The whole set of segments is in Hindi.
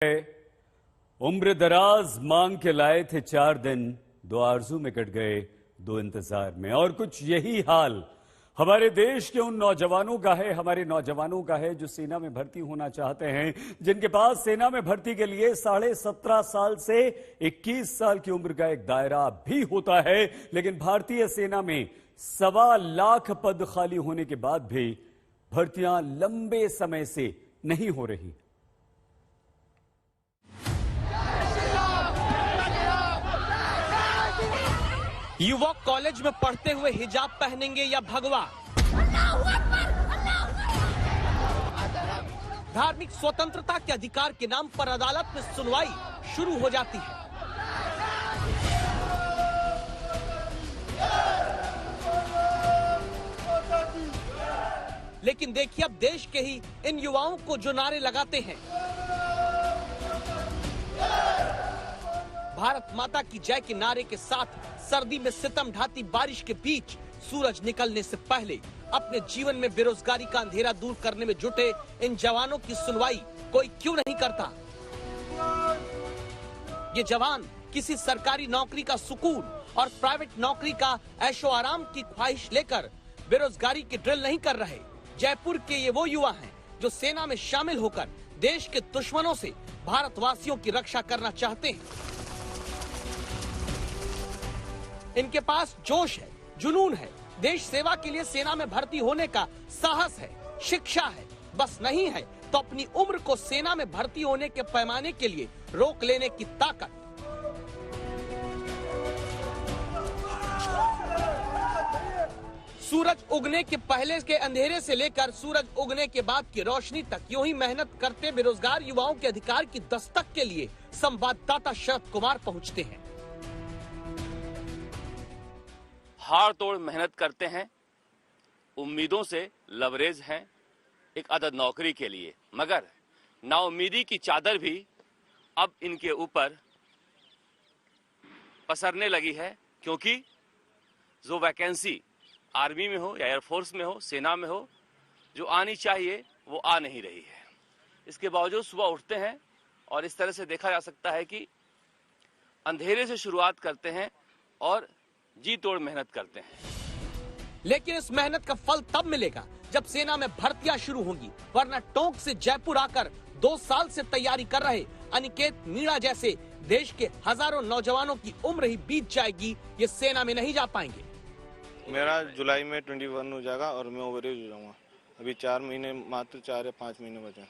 उम्र दराज मांग के लाए थे 4 दिन, 2 आरजू में कट गए 2 इंतजार में। और कुछ यही हाल हमारे देश के उन नौजवानों का है, हमारे नौजवानों का है जो सेना में भर्ती होना चाहते हैं, जिनके पास सेना में भर्ती के लिए 17.5 साल से 21 साल की उम्र का एक दायरा भी होता है। लेकिन भारतीय सेना में 1.25 लाख पद खाली होने के बाद भी भर्तियां लंबे समय से नहीं हो रही। युवक कॉलेज में पढ़ते हुए हिजाब पहनेंगे या भगवा? धार्मिक स्वतंत्रता के अधिकार के नाम पर अदालत में सुनवाई शुरू हो जाती है। लेकिन देखिए अब देश के ही इन युवाओं को जो नारे लगाते हैं, भारत माता की जय के नारे के साथ सर्दी में सितम ढाती बारिश के बीच सूरज निकलने से पहले अपने जीवन में बेरोजगारी का अंधेरा दूर करने में जुटे इन जवानों की सुनवाई कोई क्यों नहीं करता? ये जवान किसी सरकारी नौकरी का सुकून और प्राइवेट नौकरी का ऐशो आराम की ख्वाहिश लेकर बेरोजगारी की ड्रिल नहीं कर रहे। जयपुर के ये वो युवा हैं जो सेना में शामिल होकर देश के दुश्मनों से भारतवासियों की रक्षा करना चाहते हैं। इनके पास जोश है, जुनून है, देश सेवा के लिए सेना में भर्ती होने का साहस है, शिक्षा है, बस नहीं है तो अपनी उम्र को सेना में भर्ती होने के पैमाने के लिए रोक लेने की ताकत। सूरज उगने के पहले के अंधेरे से लेकर सूरज उगने के बाद की रोशनी तक यूं ही मेहनत करते बेरोजगार युवाओं के अधिकार की दस्तक के लिए संवाददाता शरद कुमार पहुंचते हैं। हार तोड़ मेहनत करते हैं, उम्मीदों से लवरेज हैं एक अदद नौकरी के लिए, मगर नाउम्मीदी की चादर भी अब इनके ऊपर पसरने लगी है, क्योंकि जो वैकेंसी आर्मी में हो या एयरफोर्स में हो, सेना में हो, जो आनी चाहिए वो आ नहीं रही है। इसके बावजूद सुबह उठते हैं और इस तरह से देखा जा सकता है कि अंधेरे से शुरुआत करते हैं और जी तोड़ मेहनत करते हैं। लेकिन इस मेहनत का फल तब मिलेगा जब सेना में भर्तियां शुरू होंगी, वरना टोंक से जयपुर आकर 2 साल से तैयारी कर रहे अनिकेत मीणा जैसे देश के हजारों नौजवानों की उम्र ही बीत जाएगी, ये सेना में नहीं जा पाएंगे। मेरा जुलाई में 21 हो जाएगा और मैं ओवरेज हो जाऊंगा। अभी 4 महीने, मात्र 4 या 5 महीने बचे।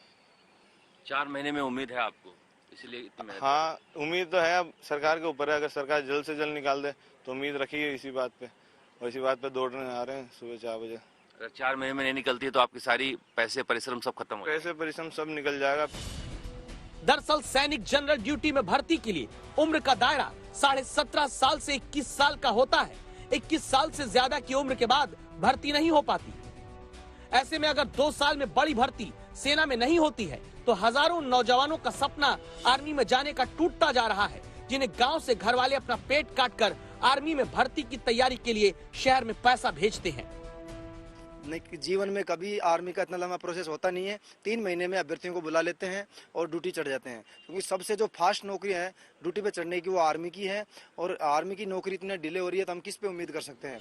4 महीने में उम्मीद है आपको, इसलिए इतनी मेहनत? हाँ, उम्मीद तो है, अब सरकार के ऊपर है। अगर सरकार जल्द से जल्द निकाल दे तो उम्मीद रखिए इसी बात पे, और इसी बात पे दौड़ने आ रहे हैं सुबह 4 बजे। अगर 4 महीने में नहीं निकलती है तो आपकी सारी पैसे परिश्रम सब खत्म हो जाएगा। पैसे परिश्रम सब निकल जाएगा। दरअसल सैनिक जनरल ड्यूटी में भर्ती के लिए उम्र का दायरा 17.5 साल से 21 साल का होता है। 21 साल से ज्यादा की उम्र के बाद भर्ती नहीं हो पाती। ऐसे में अगर 2 साल में बड़ी भर्ती सेना में नहीं होती है तो हजारों नौजवानों का सपना आर्मी में जाने का टूटता जा रहा है, जिन्हें गांव से घर वाले अपना पेट काटकर आर्मी में भर्ती की तैयारी के लिए शहर में पैसा भेजते हैं। जीवन में कभी आर्मी का इतना लंबा प्रोसेस होता नहीं है। 3 महीने में अभ्यर्थियों को बुला लेते हैं और ड्यूटी चढ़ जाते हैं, क्योंकि सबसे जो फास्ट नौकरी है ड्यूटी पे चढ़ने की वो आर्मी की है, और आर्मी की नौकरी इतने डिले हो रही है तो हम किस पे उम्मीद कर सकते हैं।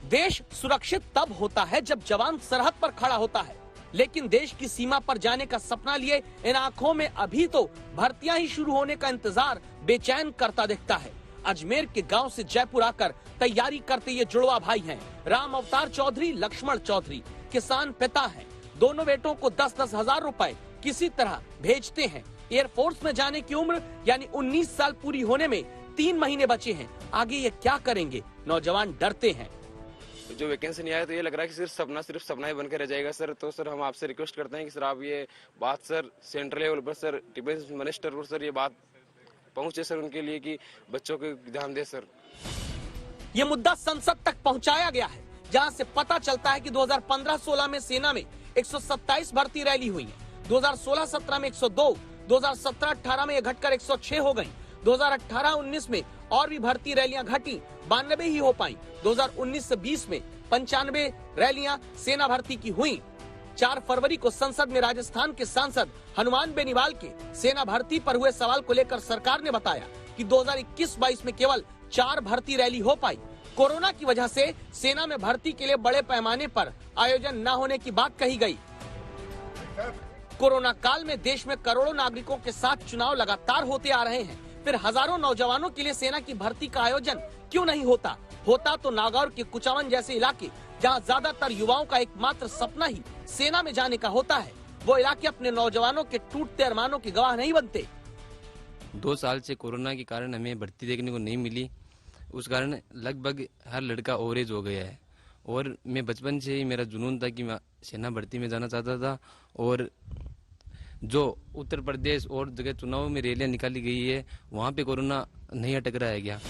देश सुरक्षित तब होता है जब जवान सरहद पर खड़ा होता है, लेकिन देश की सीमा पर जाने का सपना लिए इन आंखों में अभी तो भर्तियां ही शुरू होने का इंतजार बेचैन करता दिखता है। अजमेर के गांव से जयपुर आकर तैयारी करते ये जुड़वा भाई हैं। राम अवतार चौधरी, लक्ष्मण चौधरी किसान पिता हैं। दोनों बेटों को 10-10 हजार रुपए किसी तरह भेजते हैं। एयरफोर्स में जाने की उम्र यानी 19 साल पूरी होने में 3 महीने बचे हैं। आगे ये क्या करेंगे, नौजवान डरते हैं। जो वैकेंसी नहीं आया तो ये लग रहा है कि सिर्फ सपना ही बनकर रह जाएगा सर। तो सर हम आपसे रिक्वेस्ट करते हैं कि सर आप ये बात सर सेंट्रल लेवल पर सर डिफेंस मिनिस्टर पर सर ये बात पहुंचे सर उनके लिए कि बच्चों को ध्यान दे सर। ये मुद्दा संसद तक पहुंचाया गया है, जहां से पता चलता है कि 2015-16 में सेना में 127 भर्ती रैली हुई है। 2016-17 में 102, 2017-18 में ये घटकर 106 हो गई। 2018-19 में और भी भर्ती रैलियां घटी, 92 ही हो पाई। 2019 से 20 में 95 रैलियां सेना भर्ती की हुई। 4 फरवरी को संसद में राजस्थान के सांसद हनुमान बेनीवाल के सेना भर्ती पर हुए सवाल को लेकर सरकार ने बताया कि 2021-22 में केवल 4 भर्ती रैली हो पाई। कोरोना की वजह से सेना में भर्ती के लिए बड़े पैमाने पर आयोजन न होने की बात कही गई। कोरोना काल में देश में करोड़ों नागरिकों के साथ चुनाव लगातार होते आ रहे हैं, फिर हजारों नौजवानों के लिए सेना की भर्ती का आयोजन क्यों नहीं होता? होता तो नागौर के कुचावन जैसे इलाके जहां ज्यादातर युवाओं का एकमात्र सपना ही सेना में जाने का होता है, वो इलाके अपने नौजवानों के टूटते अरमानों के गवाह नहीं बनते। 2 साल से कोरोना के कारण हमें भर्ती देखने को नहीं मिली, उस कारण लगभग हर लड़का ओवरेज हो गया है। और मैं बचपन से ही मेरा जुनून था कि मैं सेना भर्ती में जाना चाहता था। और जो उत्तर प्रदेश और जगह चुनाव में रैलियां निकाली गई है, वहाँ पे कोरोना नहीं अटक रहा है क्या?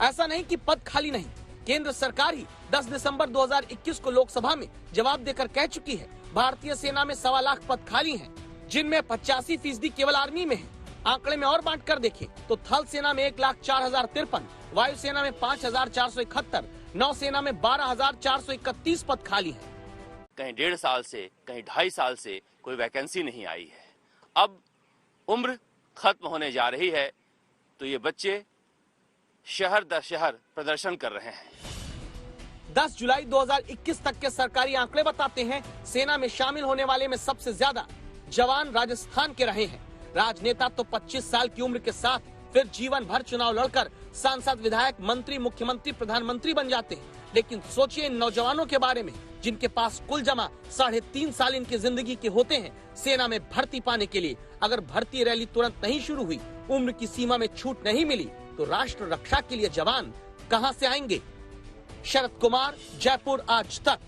ऐसा नहीं कि पद खाली नहीं, केंद्र सरकार ही 10 दिसंबर 2021 को लोकसभा में जवाब देकर कह चुकी है भारतीय सेना में 1.25 लाख पद खाली हैं, जिनमें 85% केवल आर्मी में है। आंकड़े में और बांट कर देखें तो थल सेना में 1,04,053, वायुसेना में 5,471, नौसेना में 12,431 पद खाली हैं। कहीं 1.5 साल से कहीं 2.5 साल से कोई वैकेंसी नहीं आई है। अब उम्र खत्म होने जा रही है तो ये बच्चे शहर दर शहर प्रदर्शन कर रहे हैं। 10 जुलाई 2021 तक के सरकारी आंकड़े बताते हैं सेना में शामिल होने वाले में सबसे ज्यादा जवान राजस्थान के रहे हैं। राजनेता तो 25 साल की उम्र के साथ फिर जीवन भर चुनाव लड़कर सांसद, विधायक, मंत्री, मुख्यमंत्री, प्रधानमंत्री बन जाते हैं। लेकिन सोचिए इन नौजवानों के बारे में जिनके पास कुल जमा 3.5 साल इनकी जिंदगी के होते हैं सेना में भर्ती पाने के लिए। अगर भर्ती रैली तुरंत नहीं शुरू हुई, उम्र की सीमा में छूट नहीं मिली, तो राष्ट्र रक्षा के लिए जवान कहां से आएंगे? शरद कुमार, जयपुर, आज तक।